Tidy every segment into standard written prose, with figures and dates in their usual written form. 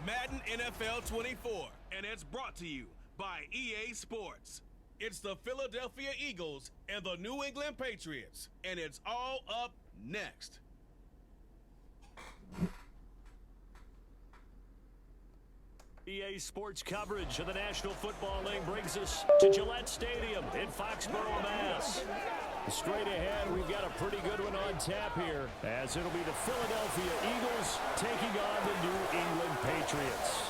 Madden NFL 24, and it's brought to you by EA Sports. It's the Philadelphia Eagles and the New England Patriots, and it's all up next. EA Sports coverage of the National Football League brings us to Gillette Stadium in Foxborough, Mass. Straight ahead, we've got a pretty good one on tap here, as it'll be the Philadelphia Eagles taking on the New England Patriots.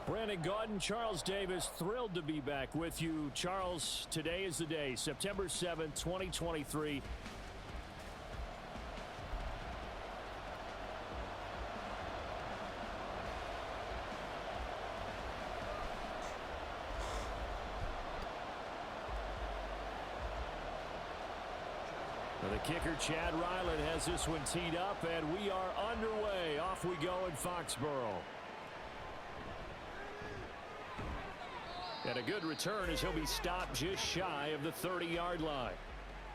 Brandon Gaudin, Charles Davis, thrilled to be back with you. Charles, today is the day, September 7th, 2023. The kicker, Chad Ryland, has this one teed up, and we are underway. Off we go in Foxborough. And a good return as he'll be stopped just shy of the 30-yard line.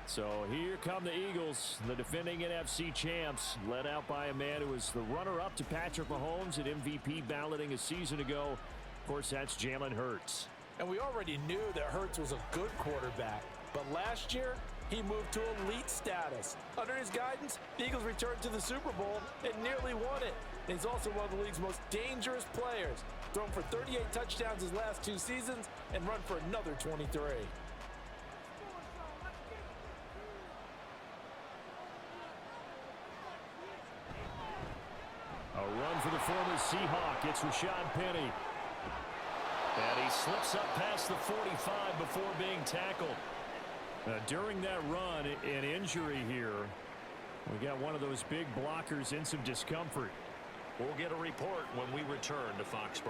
So here come the Eagles, the defending NFC champs, led out by a man who was the runner-up to Patrick Mahomes at MVP balloting a season ago. Of course, that's Jalen Hurts. And we already knew that Hurts was a good quarterback, but last year, he moved to elite status. Under his guidance, the Eagles returned to the Super Bowl and nearly won it. And he's also one of the league's most dangerous players. Thrown for 38 touchdowns his last 2 seasons and run for another 23. A run for the former Seahawk. It's Rashad Penny. And he slips up past the 45 before being tackled. During that run, an injury here. We got one of those big blockers in some discomfort. We'll get a report when we return to Foxborough.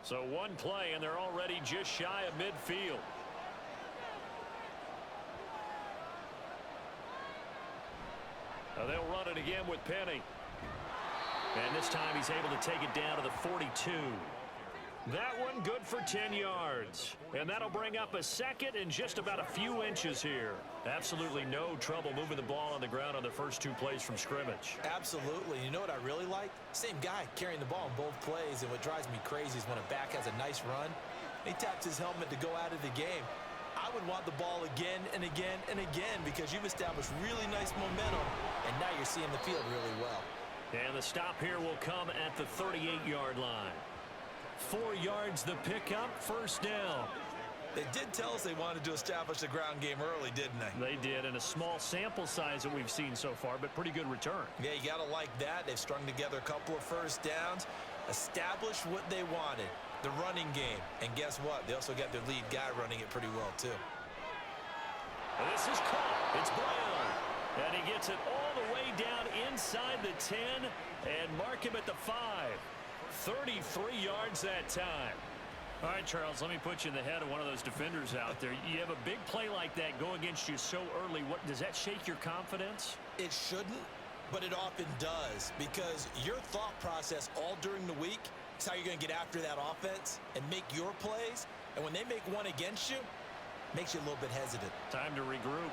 So one play, and they're already just shy of midfield. Now they'll run it again with Penny. And this time he's able to take it down to the 42. That one good for 10 yards. And that'll bring up a second and just about a few inches here. Absolutely no trouble moving the ball on the ground on the first 2 plays from scrimmage. Absolutely. You know what I really like? Same guy carrying the ball in both plays. And what drives me crazy is when a back has a nice run, he taps his helmet to go out of the game. I would want the ball again and again and again because you've established really nice momentum, and now you're seeing the field really well. And the stop here will come at the 38-yard line. 4 yards the pickup, first down. They did tell us they wanted to establish the ground game early, didn't they? They did, and a small sample size that we've seen so far, but pretty good return. Yeah, you got to like that. They've strung together a couple of first downs, established what they wanted, the running game. And guess what? They also got their lead guy running it pretty well, too. And this is caught. It's Brown. And he gets it all the way down inside the 10 and mark him at the 5. 33 yards that time. All right, Charles, let me put you in the head of one of those defenders out there. You have a big play like that go against you so early. What does that shake your confidence? It shouldn't, but it often does because your thought process all during the week is how you're going to get after that offense and make your plays. And when they make one against you, it makes you a little bit hesitant. Time to regroup.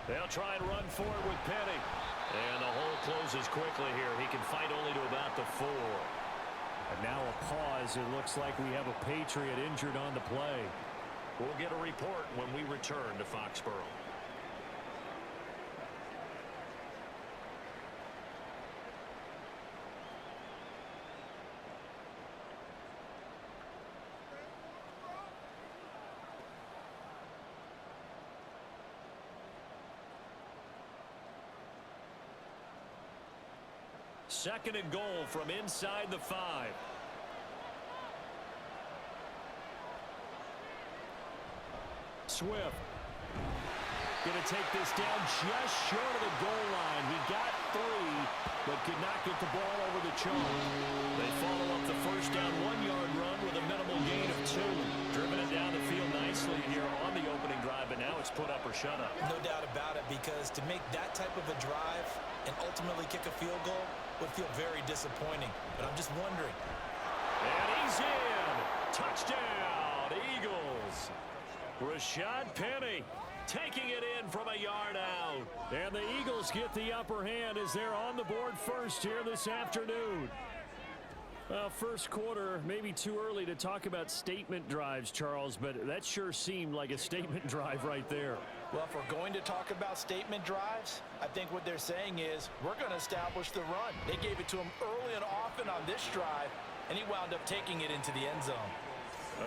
They'll try and run forward with Penny. And the hole closes quickly here. He can fight only to about the 4. And now a pause. It looks like we have a Patriot injured on the play. We'll get a report when we return to Foxborough. Second and goal from inside the 5. Swift going to take this down just short of the goal line. He got 3, but could not get the ball over the chalk. They follow up the first down 1-yard run with a minimal gain of 2. Driven it down the field shutout. No doubt about it, because to make that type of a drive and ultimately kick a field goal would feel very disappointing. But I'm just wondering. And he's in. Touchdown, Eagles. Rashad Penny taking it in from a yard out. And the Eagles get the upper hand as they're on the board first here this afternoon. First quarter, maybe too early to talk about statement drives, Charles, but that sure seemed like a statement drive right there. Well, if we're going to talk about statement drives, I think what they're saying is we're going to establish the run. They gave it to him early and often on this drive, and he wound up taking it into the end zone.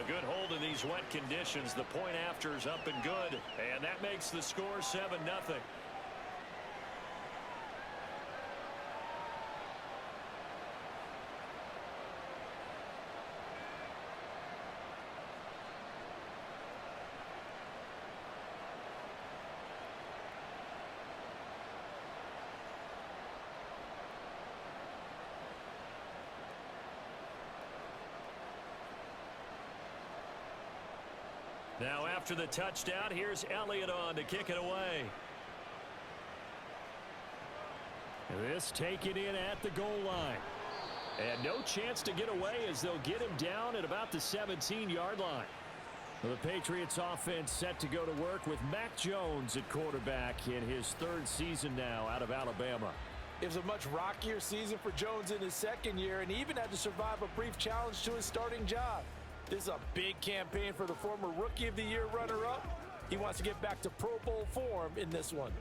A good hold in these wet conditions. The point after is up and good, and that makes the score 7-0. Now after the touchdown, here's Elliott on to kick it away. This taken in at the goal line. And no chance to get away as they'll get him down at about the 17-yard line. The Patriots offense set to go to work with Mac Jones at quarterback in his third season now out of Alabama. It was a much rockier season for Jones in his second year, and he even had to survive a brief challenge to his starting job. This is a big campaign for the former Rookie of the Year runner-up. He wants to get back to Pro Bowl form in this one.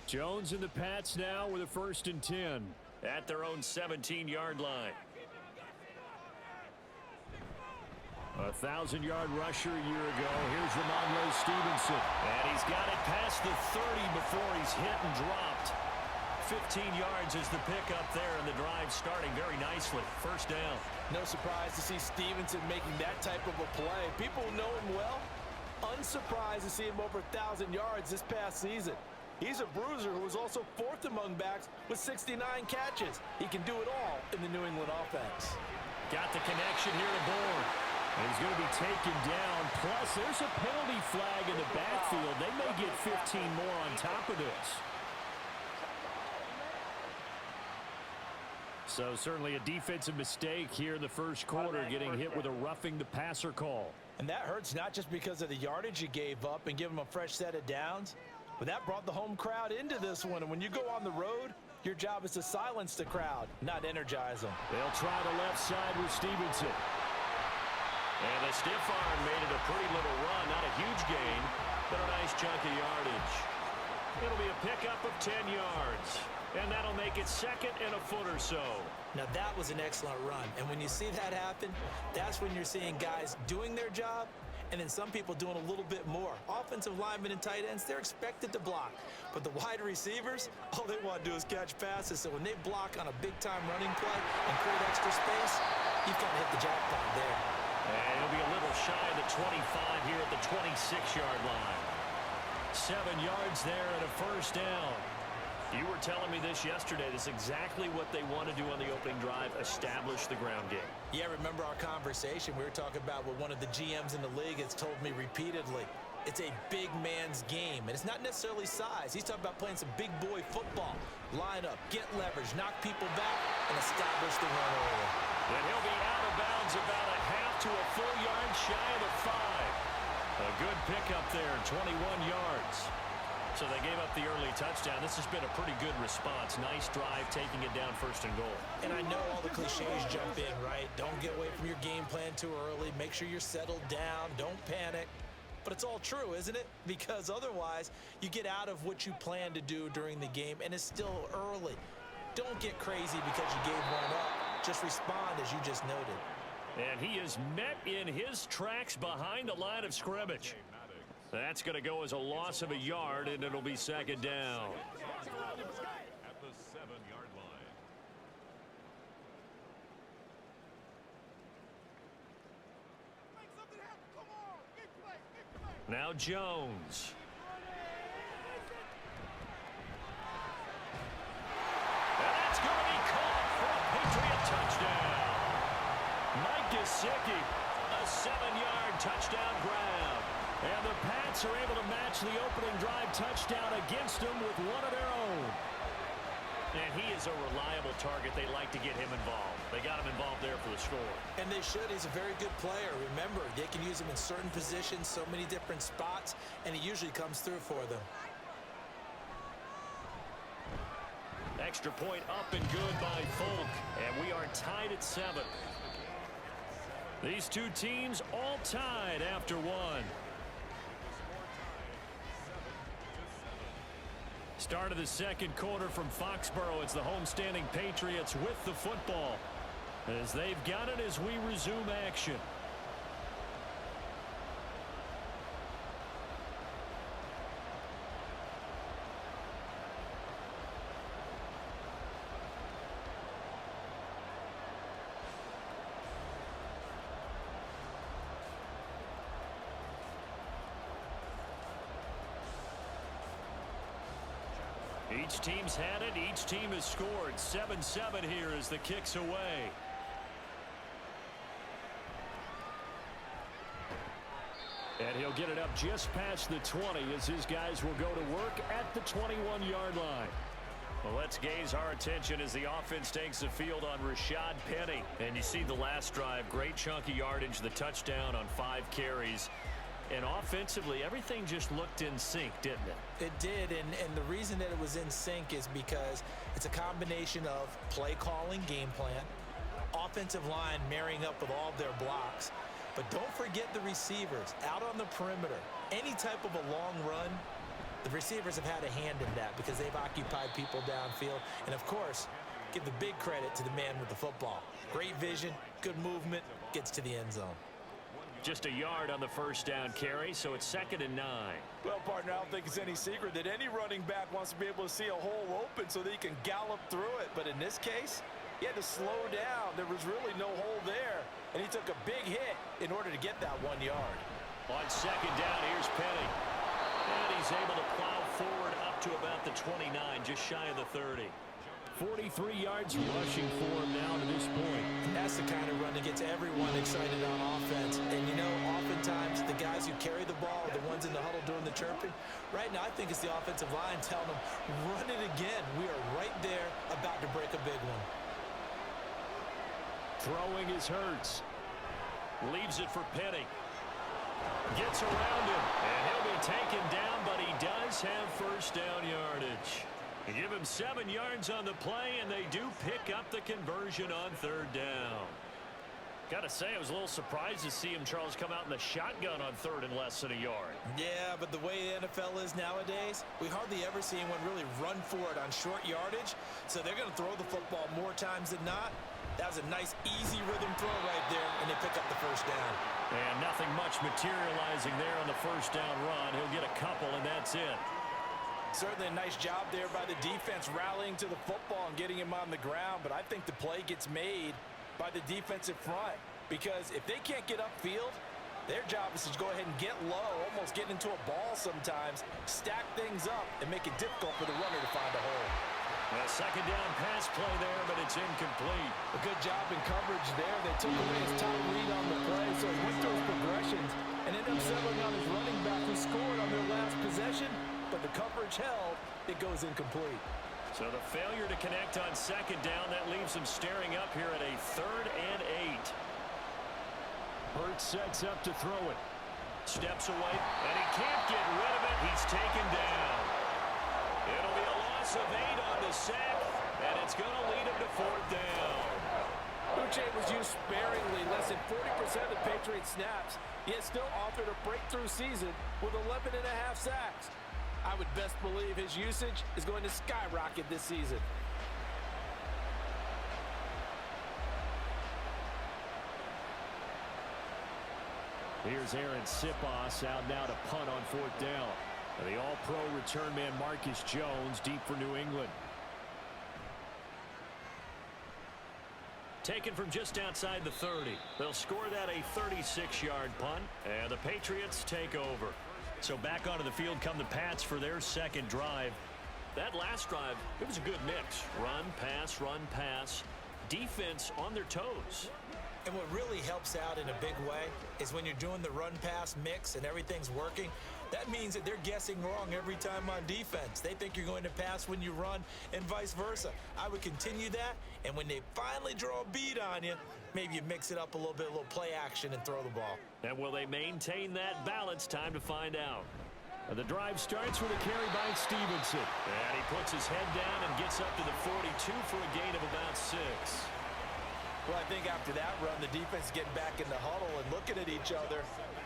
Jones and the Pats now with a 1st and 10 at their own 17-yard line. A 1,000-yard rusher a year ago. Here's Ramondre Stevenson. And he's got it past the 30 before he's hit and dropped. 15 yards is the pickup there, and the drive starting very nicely. First down. No surprise to see Stevenson making that type of a play. People who know him well, unsurprised to see him over 1,000 yards this past season. He's a bruiser who was also 4th among backs with 69 catches. He can do it all in the New England offense. Got the connection here to Bourne. And he's going to be taken down. Plus, there's a penalty flag in the backfield. They may get 15 more on top of this. So certainly a defensive mistake here in the first quarter, getting hit with a roughing the passer call. And that hurts not just because of the yardage you gave up and give them a fresh set of downs, but that brought the home crowd into this one. And when you go on the road, your job is to silence the crowd, not energize them. They'll try the left side with Stevenson. And the stiff arm made it a pretty little run. Not a huge gain, but a nice chunk of yardage. It'll be a pickup of 10 yards. And that'll make it 2nd and a foot or so. Now that was an excellent run. And when you see that happen, that's when you're seeing guys doing their job and then some people doing a little bit more. Offensive linemen and tight ends, they're expected to block. But the wide receivers, all they want to do is catch passes. So when they block on a big-time running play and create extra space, you've kind of hit the jackpot there. And it'll be a little shy of the 25 here at the 26-yard line. 7 yards there and a first down. You were telling me this yesterday. This is exactly what they want to do on the opening drive, establish the ground game. Yeah, remember our conversation. We were talking about what one of the GMs in the league has told me repeatedly. It's a big man's game, and it's not necessarily size. He's talking about playing some big boy football. Line up, get leverage, knock people back, and establish the run early. And he'll be out of bounds about a half to a full yard shy of the 5. A good pickup there, 21 yards. So they gave up the early touchdown. This has been a pretty good response. Nice drive, taking it down 1st and goal. And I know all the cliches jump in, right? Don't get away from your game plan too early. Make sure you're settled down. Don't panic. But it's all true, isn't it? Because otherwise, you get out of what you plan to do during the game, and it's still early. Don't get crazy because you gave one up. Just respond, as you just noted. And he is met in his tracks behind the line of scrimmage. That's going to go as a loss of a yard, and it'll be 2nd down. At the 7-yard line. Now Jones. And that's going to be caught for a Patriot touchdown. Gesicki, a 7-yard touchdown grab. And the Pats are able to match the opening drive touchdown against them with one of their own. And he is a reliable target. They like to get him involved. They got him involved there for the score. And they should. He's a very good player. Remember, they can use him in certain positions, so many different spots, and he usually comes through for them. Extra point up and good by Folk. And we are tied at 7. These two teams all tied after one. Start of the second quarter from Foxborough. It's the homestanding Patriots with the football as they've got it as we resume action. Each team's had it. Each team has scored. 7-7 here as the kick's away. And he'll get it up just past the 20 as his guys will go to work at the 21-yard line. Well, let's gaze our attention as the offense takes the field on Rashad Penny. And you see the last drive, great chunky yardage, the touchdown on 5 carries. And offensively, everything just looked in sync, didn't it? It did, and the reason that it was in sync is because it's a combination of play calling, game plan, offensive line marrying up with all of their blocks. But don't forget the receivers out on the perimeter. Any type of a long run, the receivers have had a hand in that because they've occupied people downfield. And, of course, give the big credit to the man with the football. Great vision, good movement, gets to the end zone. Just a yard on the first down carry, so it's 2nd and 9. Well, partner, I don't think it's any secret that any running back wants to be able to see a hole open so that he can gallop through it. But in this case, he had to slow down. There was really no hole there, and he took a big hit in order to get that 1 yard. On 2nd down, here's Penny. And he's able to plow forward up to about the 29, just shy of the 30. 43 yards rushing for him now to this point. That's the kind of run that gets everyone excited on offense. And, you know, oftentimes the guys who carry the ball are the ones in the huddle doing the chirping. Right now, I think it's the offensive line telling them, run it again. We are right there about to break a big one. Throwing is Hurts. Leaves it for Penny. Gets around him. And he'll be taken down, but he does have first down yardage. They give him 7 yards on the play, and they do pick up the conversion on 3rd down. Got to say, I was a little surprised to see him, Charles, come out in the shotgun on 3rd and less than a yard. Yeah, but the way the NFL is nowadays, we hardly ever see anyone really run for it on short yardage. So they're going to throw the football more times than not. That was a nice, easy rhythm throw right there, and they pick up the first down. And nothing much materializing there on the first down run. He'll get a couple, and that's it. Certainly a nice job there by the defense rallying to the football and getting him on the ground, but I think the play gets made by the defensive front because if they can't get upfield, their job is to go ahead and get low, almost get into a ball sometimes, stack things up, and make it difficult for the runner to find a hole. A 2nd down pass play there, but it's incomplete. A good job in coverage there. They took away his top read on the play, so he went through his progressions and ended up settling on his running back who scored on their last possession. But the coverage held, it goes incomplete. So the failure to connect on 2nd down, that leaves them staring up here at a 3rd and 8. Hurts sets up to throw it. Steps away, and he can't get rid of it. He's taken down. It'll be a loss of 8 on the sack, and it's going to lead him to 4th down. Uche was used sparingly, less than 40% of the Patriots snaps, yet still authored a breakthrough season with 11.5 sacks. I would best believe his usage is going to skyrocket this season. Here's Aaron Sipos out now to punt on 4th down. The all-pro return man Marcus Jones deep for New England. Taken from just outside the 30. They'll score that a 36-yard punt, and the Patriots take over. So back onto the field come the Pats for their 2nd drive. That last drive, it was a good mix. Run, pass, defense on their toes. And what really helps out in a big way is when you're doing the run-pass mix and everything's working, that means that they're guessing wrong every time on defense. They think you're going to pass when you run and vice versa. I would continue that, and when they finally draw a beat on you, maybe you mix it up a little bit, a little play action and throw the ball. And will they maintain that balance? Time to find out. The drive starts with a carry by Stevenson. And he puts his head down and gets up to the 42 for a gain of about 6. Well, I think after that run, the defense is getting back in the huddle and looking at each other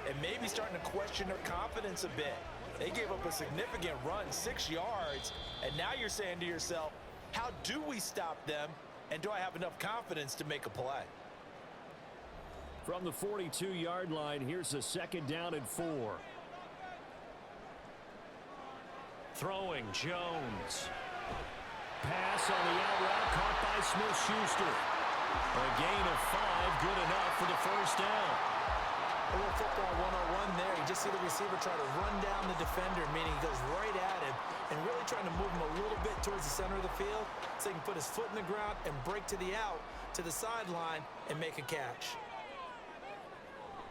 and maybe starting to question their confidence a bit. They gave up a significant run, 6 yards, and now you're saying to yourself, how do we stop them, and do I have enough confidence to make a play? From the 42-yard line, here's a 2nd down and 4. Throwing, Jones. Pass on the out route, caught by Smith-Schuster. A gain of 5, good enough for the first down. A little football 101 there. You just see the receiver try to run down the defender, meaning he goes right at him and really trying to move him a little bit towards the center of the field so he can put his foot in the ground and break to the out, to the sideline, and make a catch.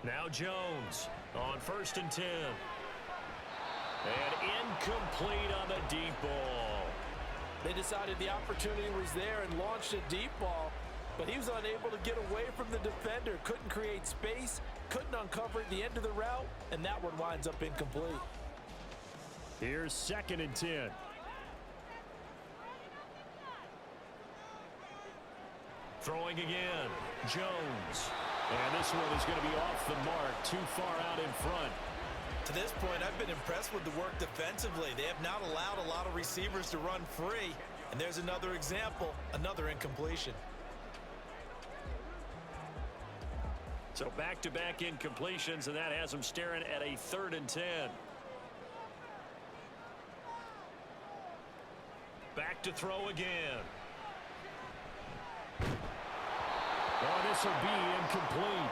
Now Jones on 1st and 10. And incomplete on the deep ball. They decided the opportunity was there and launched a deep ball, but he was unable to get away from the defender. Couldn't create space, couldn't uncover the end of the route, and that one winds up incomplete. Here's 2nd and 10. Throwing again, Jones. And this one is going to be off the mark, too far out in front. To this point, I've been impressed with the work defensively. They have not allowed a lot of receivers to run free. And there's another example, another incompletion. So back-to-back incompletions, and that has them staring at a 3rd and 10. Back to throw again. Oh, this will be incomplete.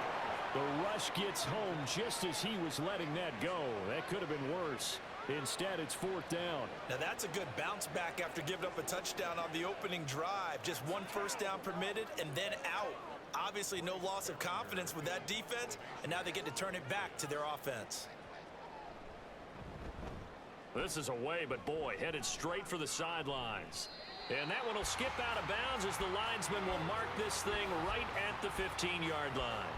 The rush gets home just as he was letting that go. That could have been worse. Instead, it's 4th down. Now, that's a good bounce back after giving up a touchdown on the opening drive. Just 1 first down permitted and then out. Obviously, no loss of confidence with that defense, and now they get to turn it back to their offense. This is away, but boy, headed straight for the sidelines. And that one will skip out of bounds as the linesman will mark this thing right at the 15-yard line.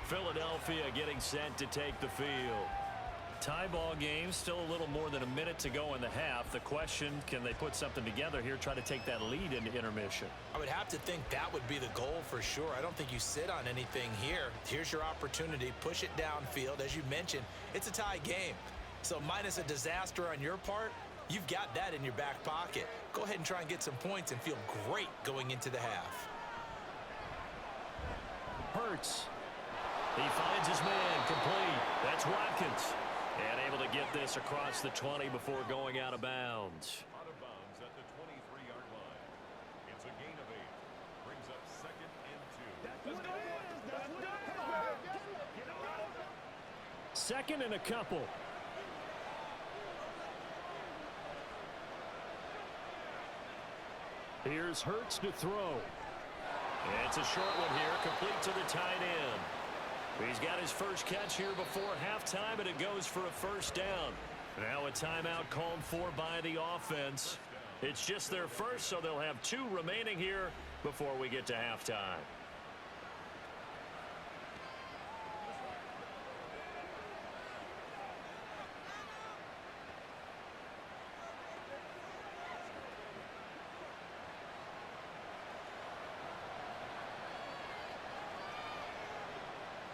Philadelphia getting set to take the field. Tie ball game, still a little more than a minute to go in the half. The question, can they put something together here, try to take that lead into intermission? I would have to think that would be the goal for sure. I don't think you sit on anything here. Here's your opportunity. Push it downfield. As you mentioned, it's a tie game. So minus a disaster on your part, you've got that in your back pocket. Go ahead and try and get some points and feel great going into the half. Hurts. He finds his man complete. That's Watkins. And able to get this across the 20 before going out of bounds. Out of bounds at the 23-yard line. It's a gain of 8. Brings up 2nd and 2. 2nd and a couple. Here's Hurts to throw. It's a short one here, complete to the tight end. He's got his first catch here before halftime, and it goes for a first down. Now a timeout called for by the offense. It's just their first, so they'll have 2 remaining here before we get to halftime.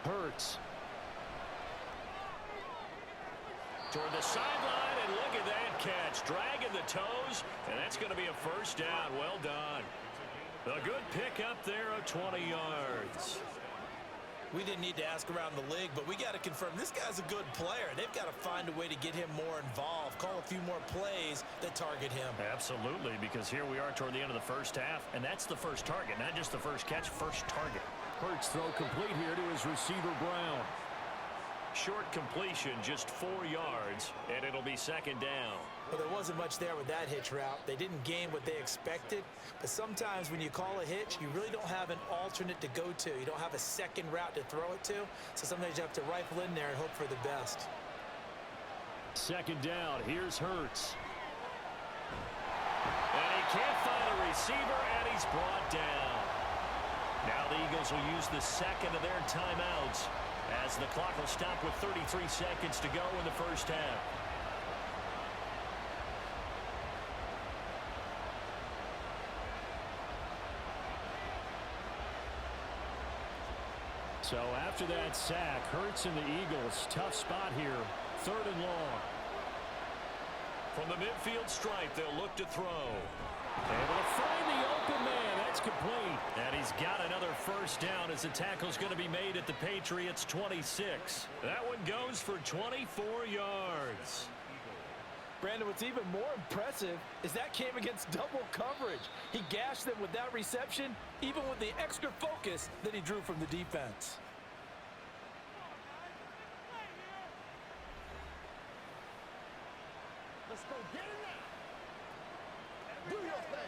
Hurts. Toward the sideline, and look at that catch. Dragging the toes, and that's going to be a first down. Well done. A good pickup there of 20 yards. We didn't need to ask around the league, but we got to confirm this guy's a good player. They've got to find a way to get him more involved, call a few more plays that target him. Absolutely, because here we are toward the end of the first half, and that's the first target, not just the first catch, first target. Hurts throw complete here to his receiver, Brown. Short completion, just 4 yards, and it'll be second down. Well, there wasn't much there with that hitch route. They didn't gain what they expected. But sometimes when you call a hitch, you really don't have an alternate to go to. You don't have a second route to throw it to. So sometimes you have to rifle in there and hope for the best. Second down, here's Hurts. And he can't find a receiver, and he's brought down. Now the Eagles will use the second of their timeouts as the clock will stop with 33 seconds to go in the first half. So after that sack, Hurts and the Eagles, tough spot here, 3rd and long. From the midfield stripe, they'll look to throw. Able to find the open man. That's complete. And he's got another first down as the tackle's going to be made at the Patriots' 26. That one goes for 24 yards. Brandon, what's even more impressive is that came against double coverage. He gashed them with that reception, even with the extra focus that he drew from the defense. Let's go get it now. Do your thing.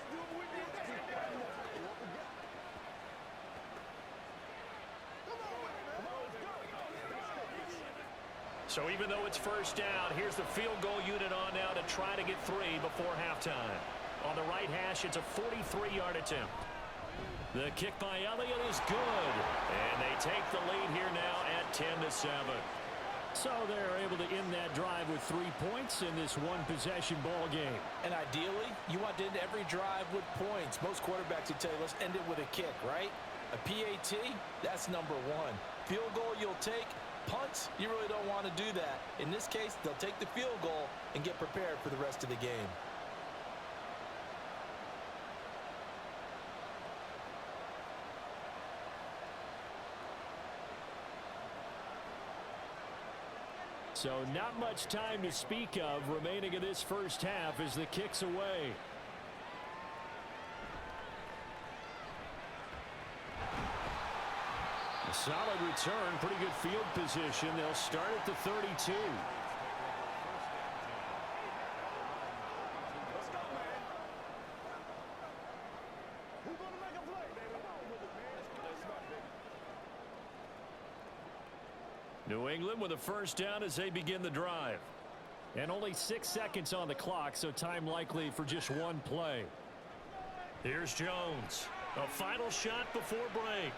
So even though it's first down, here's the field goal unit on now to try to get 3 before halftime. On the right hash, it's a 43-yard attempt. The kick by Elliott is good. And they take the lead here now at 10-7. So they're able to end that drive with 3 points in this one-possession ball game. And ideally, you want to end every drive with points. Most quarterbacks would tell you, let's end it with a kick, right? A PAT, that's number 1. Field goal you'll take. Punts, you really don't want to do that. In this case, they'll take the field goal and get prepared for the rest of the game. So not much time to speak of remaining in this first half as the kick's away. A solid return, pretty good field position. They'll start at the 32. New England with a first down as they begin the drive. And only 6 seconds on the clock, so time likely for just one play. Here's Jones. A final shot before break.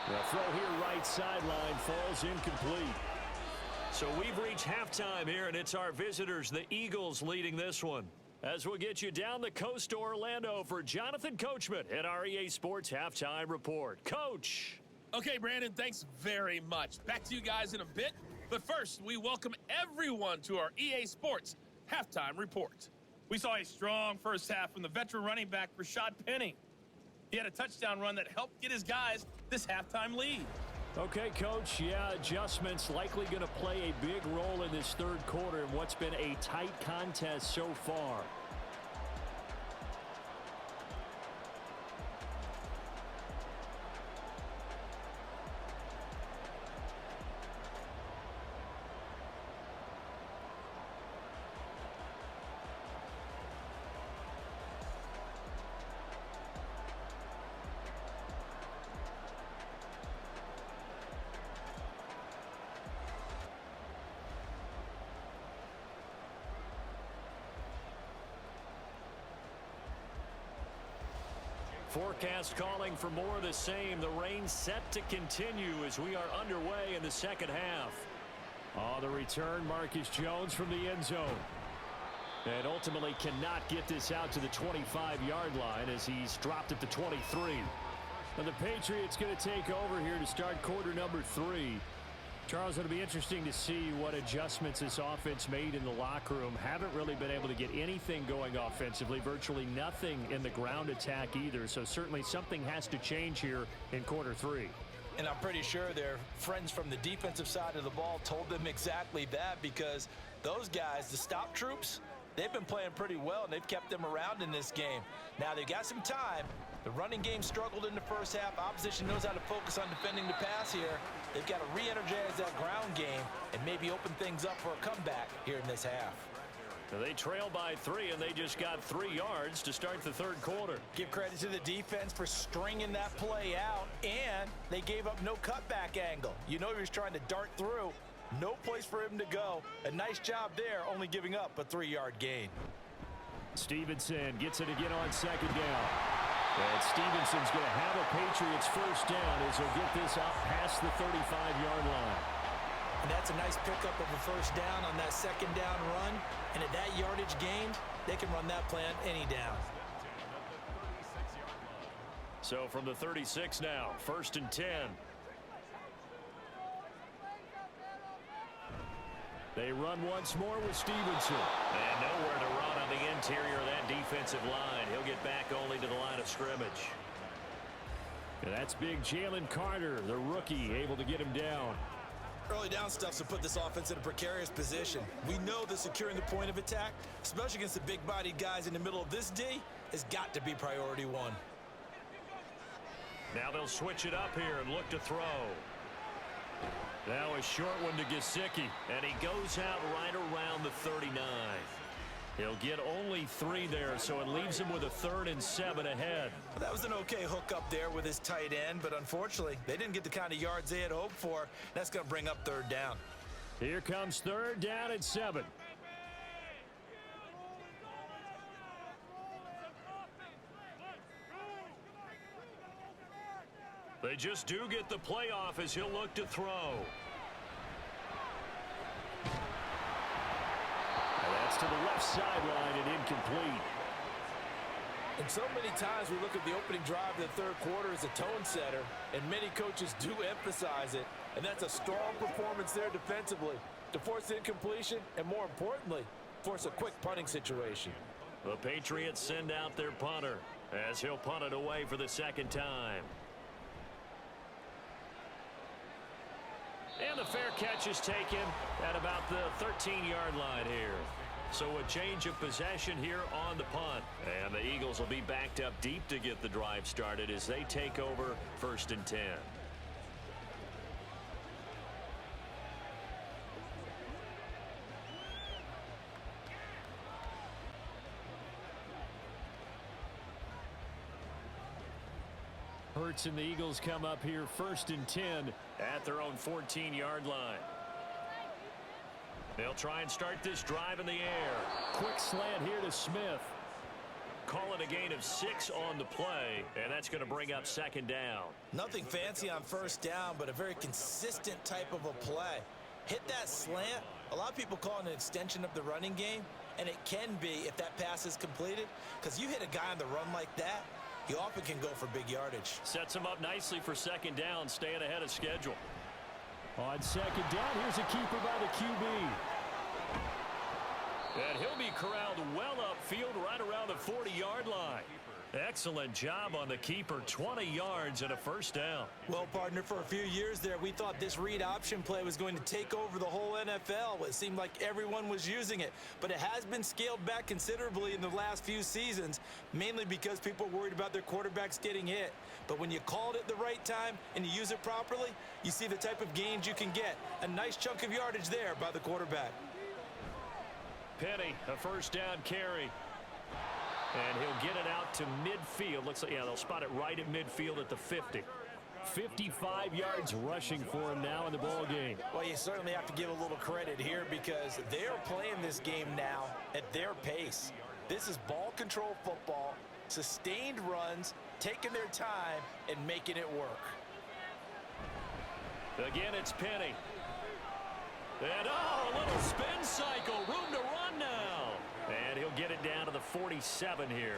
The throw here right sideline falls incomplete. So we've reached halftime here, and it's our visitors, the Eagles, leading this one. As we'll get you down the coast to Orlando for Jonathan Coachman at our EA Sports Halftime Report. Coach. Okay, Brandon, thanks very much. Back to you guys in a bit. But first, we welcome everyone to our EA Sports Halftime Report. We saw a strong first half from the veteran running back Rashad Penny. He had a touchdown run that helped get his guys this halftime lead. Okay, Coach, yeah, adjustments likely going to play a big role in this third quarter in what's been a tight contest so far. Forecast calling for more of the same. The rain set to continue as we are underway in the second half. Oh, the return, Marcus Jones from the end zone. And ultimately cannot get this out to the 25-yard line as he's dropped at the 23. And the Patriots going to take over here to start quarter number 3. Charles, it'll be interesting to see what adjustments this offense made in the locker room. Haven't really been able to get anything going offensively, virtually nothing in the ground attack either. So certainly something has to change here in quarter 3. And I'm pretty sure their friends from the defensive side of the ball told them exactly that, because those guys, the stop troops, they've been playing pretty well, and they've kept them around in this game. Now, they've got some time, The running game struggled in the first half. Opposition knows how to focus on defending the pass here. They've got to re-energize that ground game and maybe open things up for a comeback here in this half. They trail by 3, and they just got 3 yards to start the third quarter. Give credit to the defense for stringing that play out, and they gave up no cutback angle. You know he was trying to dart through. No place for him to go. A nice job there, only giving up a 3-yard gain. Stevenson gets it again on second down. And Stevenson's going to have a Patriots first down as he'll get this out past the 35-yard line. And that's a nice pickup of a first down on that second down run. And at that yardage gained, they can run that plan any down. So from the 36 now, 1st and 10. They run once more with Stevenson. And nowhere to run on the interior of that defensive line. He'll get back only to the line of scrimmage. And that's big Jalen Carter, the rookie, able to get him down. Early down stuff's to put this offense in a precarious position. We know that securing the point of attack, especially against the big-bodied guys in the middle of this D, has got to be priority 1. Now they'll switch it up here and look to throw. Now a short one to Gesicki, and he goes out right around the 39. He'll get only 3 there, so it leaves him with a 3rd and 7 ahead. Well, that was an okay hook up there with his tight end, but unfortunately, they didn't get the kind of yards they had hoped for. That's going to bring up 3rd down. Here comes 3rd down and 7. They just do get the playoff as he'll look to throw. And that's to the left sideline and incomplete. And so many times we look at the opening drive of the third quarter as a tone setter, and many coaches do emphasize it. And that's a strong performance there defensively to force incompletion and, more importantly, force a quick punting situation. The Patriots send out their punter as he'll punt it away for the 2nd time. And the fair catch is taken at about the 13-yard line here. So a change of possession here on the punt. And the Eagles will be backed up deep to get the drive started as they take over 1st and 10. Hurts and the Eagles come up here 1st and 10 at their own 14-yard line. They'll try and start this drive in the air. Quick slant here to Smith. Call it a gain of 6 on the play, and that's going to bring up 2nd down. Nothing fancy on 1st down, but a very consistent type of a play. Hit that slant. A lot of people call it an extension of the running game, and it can be if that pass is completed, because you hit a guy on the run like that, you often can go for big yardage. Sets him up nicely for 2nd down, staying ahead of schedule. On 2nd down, here's a keeper by the QB. And he'll be corralled well upfield right around the 40-yard line. Excellent job on the keeper, 20 yards and a 1st down. Well, partner, for a few years there, we thought this read option play was going to take over the whole NFL. It seemed like everyone was using it, but it has been scaled back considerably in the last few seasons, mainly because people are worried about their quarterbacks getting hit. But when you call it at the right time and you use it properly, you see the type of gains you can get. A nice chunk of yardage there by the quarterback. Penny, a 1st down carry. And he'll get it out to midfield. Looks like, yeah, they'll spot it right at midfield at the 50. 55 yards rushing for him now in the ball game. Well, you certainly have to give a little credit here because they're playing this game now at their pace. This is ball control football, sustained runs, taking their time, and making it work. Again, it's Penny. And, a little spin cycle. Room to run now. And he'll get it down to the 47 here.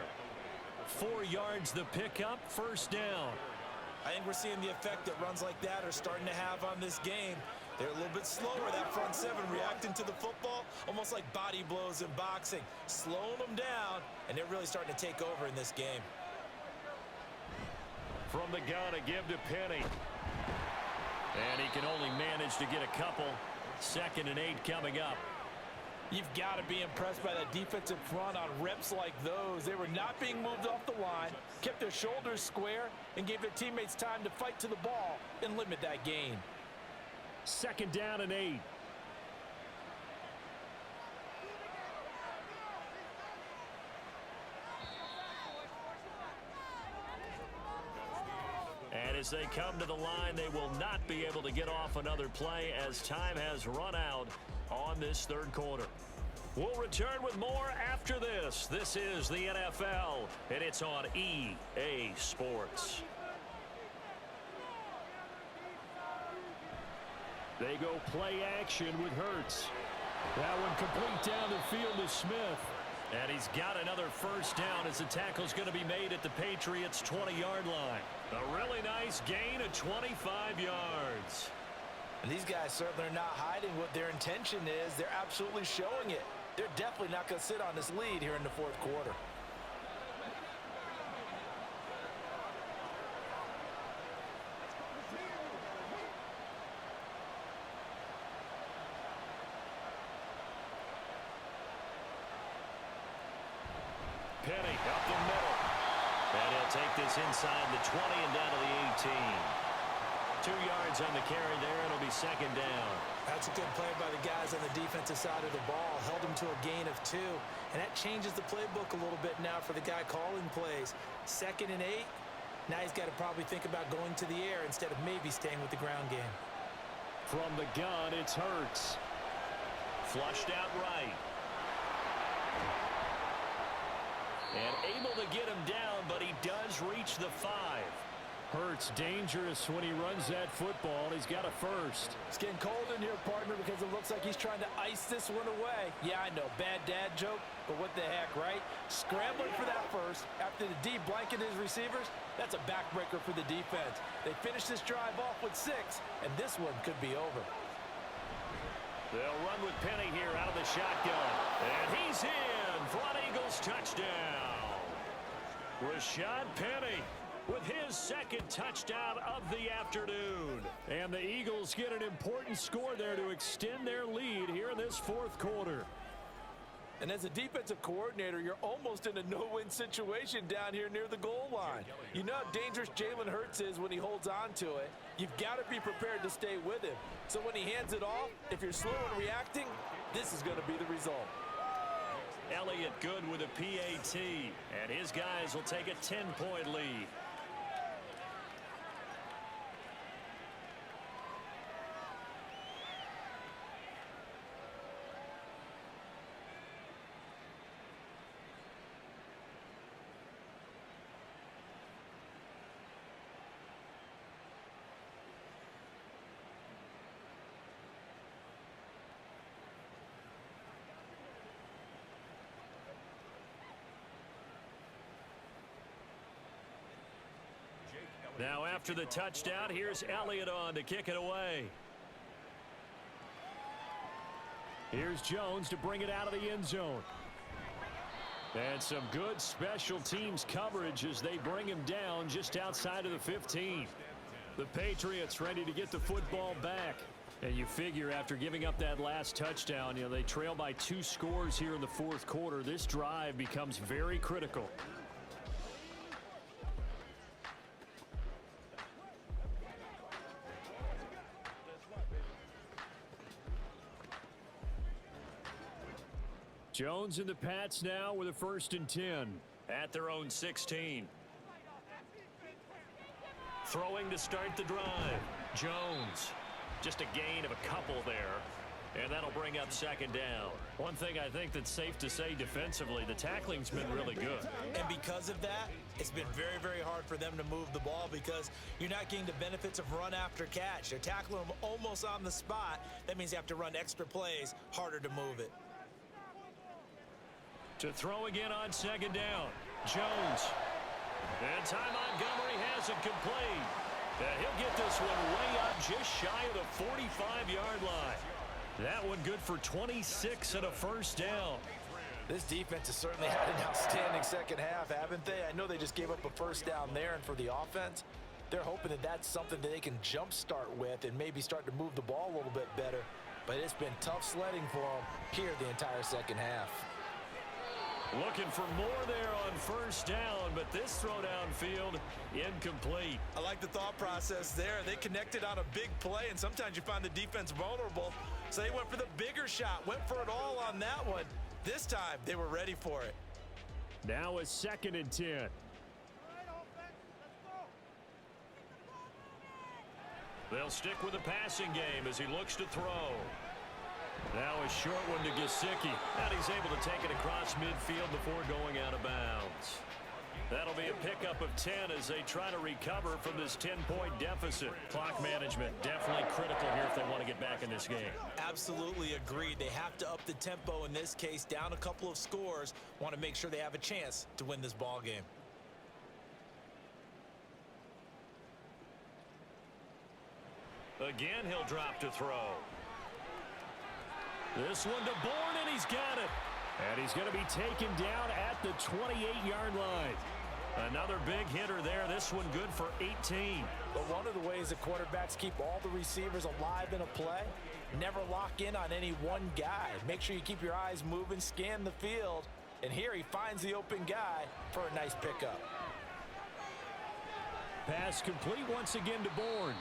4 yards the pickup, 1st down. I think we're seeing the effect that runs like that are starting to have on this game. They're a little bit slower, that front 7, reacting to the football, almost like body blows in boxing, slowing them down, and they're really starting to take over in this game. From the gun, a give to Penny. And he can only manage to get a couple. 2nd and 8 coming up. You've got to be impressed by that defensive front on reps like those. They were not being moved off the line, kept their shoulders square, and gave their teammates time to fight to the ball and limit that gain. 2nd down and 8. And as they come to the line, they will not be able to get off another play as time has run out on this 3rd quarter. We'll return with more after this. This is the NFL, and it's on EA Sports. They go play action with Hurts. That one complete down the field to Smith. And he's got another 1st down as the tackle's going to be made at the Patriots' 20-yard line. A really nice gain of 25 yards. And these guys certainly are not hiding what their intention is. They're absolutely showing it. They're definitely not going to sit on this lead here in the 4th quarter. Penny up the middle. And he'll take this inside the 20 and down to the 18. 2 yards on the carry there. It'll be 2nd down. That's a good play by the guys on the defensive side of the ball. Held them to a gain of 2. And that changes the playbook a little bit now for the guy calling plays. 2nd and 8. Now he's got to probably think about going to the air instead of maybe staying with the ground game. From the gun, it's Hurts. Flushed out right. And able to get him down, but he does reach the 5. Hurts dangerous when he runs that football. He's got a 1st. It's getting cold in here, partner, because it looks like he's trying to ice this one away. Yeah, I know, bad dad joke, but what the heck, right? Scrambling for that 1st after the D blanket his receivers. That's a backbreaker for the defense. They finish this drive off with 6, and this one could be over. They'll run with Penny here out of the shotgun. And he's in for an Eagles touchdown. Rashad Penny with his 2nd touchdown of the afternoon. And the Eagles get an important score there to extend their lead here in this 4th quarter. And as a defensive coordinator, you're almost in a no-win situation down here near the goal line. You know how dangerous Jalen Hurts is when he holds on to it. You've got to be prepared to stay with him. So when he hands it off, if you're slow in reacting, this is going to be the result. Elliott good with a PAT, and his guys will take a 10-point lead. Now after the touchdown, here's Elliott on to kick it away. Here's Jones to bring it out of the end zone. And some good special teams coverage as they bring him down just outside of the 15. The Patriots ready to get the football back. And you figure after giving up that last touchdown, they trail by 2 scores here in the 4th quarter. This drive becomes very critical. Jones and the Pats now with a 1st and 10 at their own 16. Throwing to start the drive. Jones. Just a gain of a couple there. And that'll bring up 2nd down. One thing I think that's safe to say defensively, the tackling's been really good. And because of that, it's been very, very hard for them to move the ball because you're not getting the benefits of run after catch. They're tackling them almost on the spot. That means you have to run extra plays, harder to move it. To throw again on 2nd down. Jones. And Ty Montgomery has it complete. And he'll get this one way up just shy of the 45-yard line. That one good for 26 and a 1st down. This defense has certainly had an outstanding 2nd half, haven't they? I know they just gave up a 1st down there, and for the offense, they're hoping that that's something that they can jumpstart with and maybe start to move the ball a little bit better. but it's been tough sledding for them here the entire second half. Looking for more there on first down, but this throw downfield incomplete. I like the thought process there. They connected on a big play, and sometimes you find the defense vulnerable. So they went for the bigger shot, went for it all on that one. This time, they were ready for it. Now a 2nd and 10. They'll stick with the passing game as he looks to throw. Now a short one to Gesicki. And he's able to take it across midfield before going out of bounds. That'll be a pickup of 10 as they try to recover from this 10-point deficit. Clock management definitely critical here if they want to get back in this game. Absolutely agreed. They have to up the tempo in this case, down a couple of scores. Want to make sure they have a chance to win this ball game. Again, he'll drop to throw. This one to Bourne, and he's got it. And he's going to be taken down at the 28-yard line. Another big hitter there. This one good for 18. But one of the ways the quarterbacks keep all the receivers alive in a play, never lock in on any one guy. Make sure you keep your eyes moving, scan the field. And here he finds the open guy for a nice pickup. Pass complete once again to Bourne.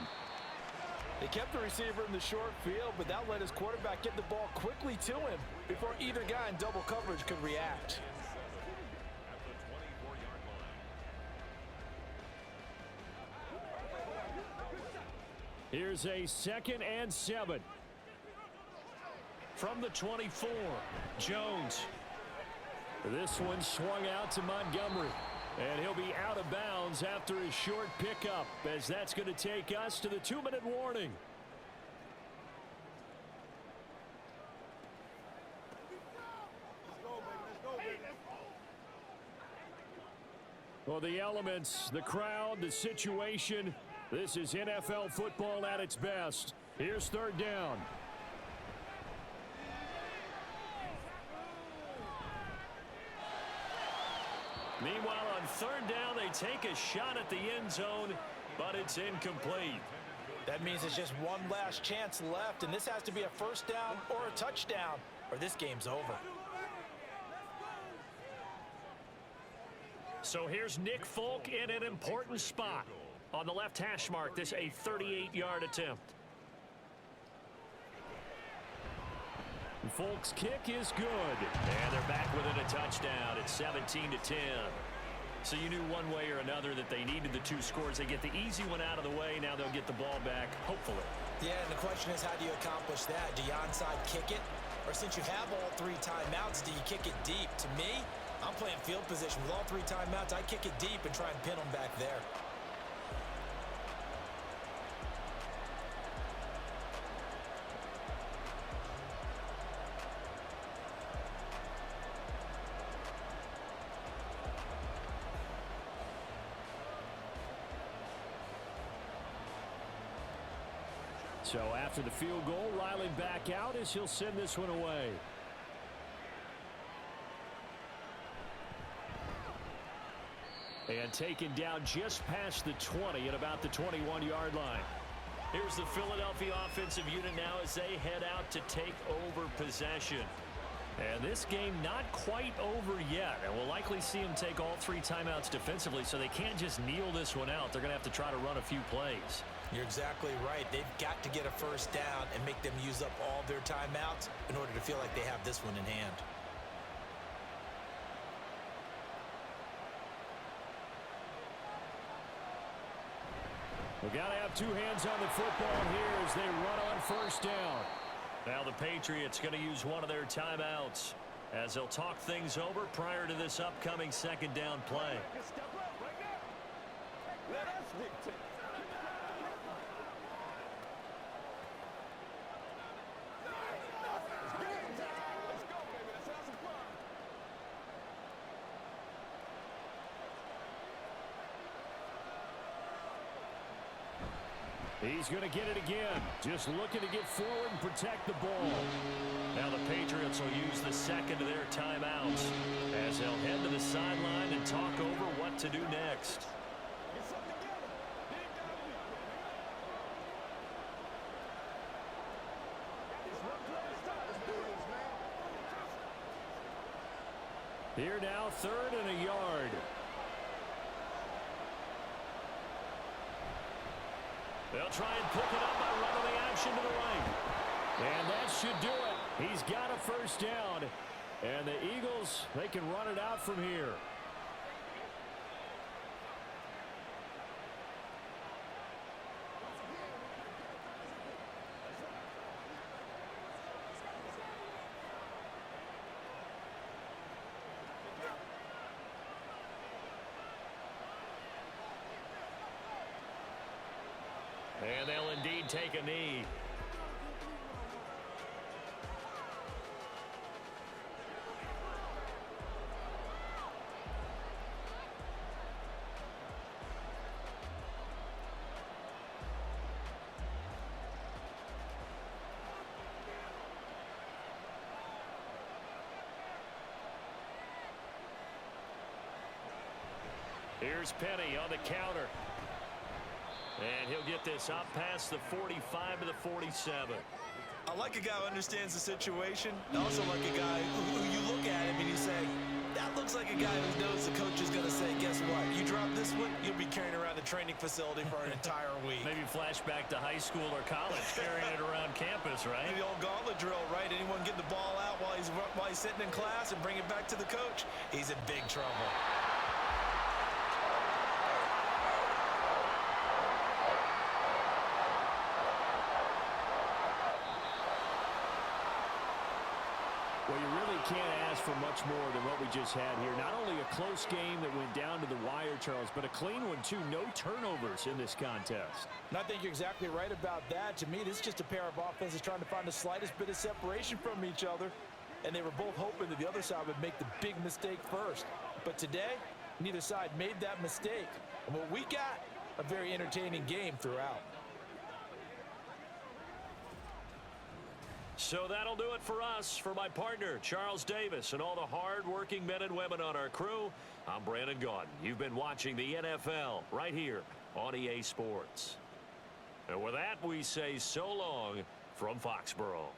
They kept the receiver in the short field, but that let his quarterback get the ball quickly to him before either guy in double coverage could react. Here's a 2nd and 7. From the 24, Jones. This one swung out to Montgomery. And he'll be out of bounds after his short pickup, as that's going to take us to the 2-minute warning. Well, the elements, the crowd, the situation, this is NFL football at its best. Here's 3rd down. Meanwhile, on 3rd down, they take a shot at the end zone, but it's incomplete. That means it's just one last chance left, and this has to be a first down or a touchdown, or this game's over. So here's Nick Folk in an important spot. On the left hash mark, this a 38-yard attempt. Folk's kick is good. And they're back within a touchdown. It's 17-10. So you knew one way or another that they needed the 2 scores. They get the easy one out of the way. Now they'll get the ball back, hopefully. Yeah, and the question is, how do you accomplish that? Do you onside kick it? Or since you have all 3 timeouts, do you kick it deep? To me, I'm playing field position. With all 3 timeouts, I kick it deep and try and pin them back there. So after the field goal, Riley back out as he'll send this one away. And taken down just past the 20 at about the 21-yard line. Here's the Philadelphia offensive unit now as they head out to take over possession. And this game not quite over yet. And we'll likely see them take all 3 timeouts defensively, so they can't just kneel this one out. They're going to have to try to run a few plays. You're exactly right. They've got to get a first down and make them use up all their timeouts in order to feel like they have this one in hand. We've got to have 2 hands on the football here as they run on first down. Now the Patriots going to use one of their timeouts as they'll talk things over prior to this upcoming 2nd down play. Step up right now. Let us dictate. Let's go, baby. Let's have some fun. He's going to get it again. Just looking to get forward and protect the ball. Now the Patriots will use the 2nd of their timeouts as they'll head to the sideline and talk over what to do next. Get something together. Dig down deep. Got this run Here now, 3rd and a yard. They'll try and pick it up by running the action to the right. And that should do it. He's got a first down. And the Eagles, they can run it out from here. And they'll indeed take a knee. Here's Penny on the counter. And he'll get this up past the 45 to the 47. I like a guy who understands the situation. I also like a guy who you look at him and you say, that looks like a guy who knows the coach is going to say, guess what? You drop this one, you'll be carrying around the training facility for an entire week. Maybe flashback to high school or college, carrying it around campus, right? The old gauntlet drill, right? Anyone get the ball out while he's sitting in class and bring it back to the coach? He's in big trouble. Well, you really can't ask for much more than what we just had here. Not only a close game that went down to the wire, Charles, but a clean one, too. No turnovers in this contest. And I think you're exactly right about that. To me, this is just a pair of offenses trying to find the slightest bit of separation from each other. And they were both hoping that the other side would make the big mistake first. But today, neither side made that mistake. And what we got, a very entertaining game throughout. So that'll do it for us. For my partner, Charles Davis, and all the hard-working men and women on our crew, I'm Brandon Gaudin. You've been watching the NFL right here on EA Sports. And with that, we say so long from Foxborough.